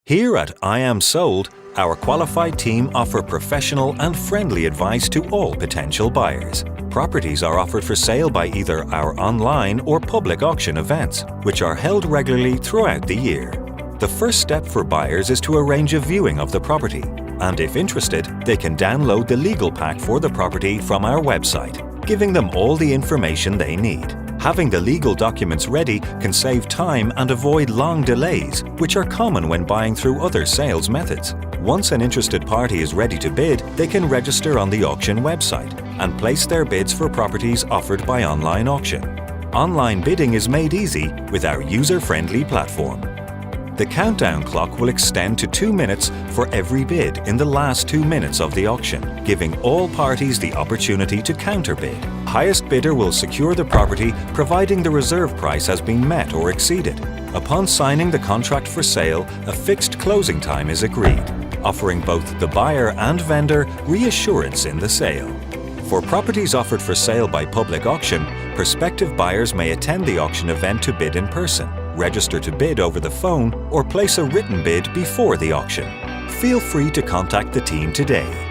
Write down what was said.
Here at IAMSOLD, our qualified team offer professional and friendly advice to all potential buyers. Properties are offered for sale by either our online or public auction events, which are held regularly throughout the year. The first step for buyers is to arrange a viewing of the property, and if interested, they can download the legal pack for the property from our website, giving them all the information they need. Having the legal documents ready can save time and avoid long delays, which are common when buying through other sales methods. Once an interested party is ready to bid, they can register on the auction website and place their bids for properties offered by online auction. Online bidding is made easy with our user-friendly platform. The countdown clock will extend to 2 minutes for every bid in the last 2 minutes of the auction, giving all parties the opportunity to counterbid. Highest bidder will secure the property providing the reserve price has been met or exceeded. Upon signing the contract for sale, a fixed closing time is agreed, offering both the buyer and vendor reassurance in the sale. For properties offered for sale by public auction, prospective buyers may attend the auction event to bid in person, register to bid over the phone, or place a written bid before the auction. Feel free to contact the team today.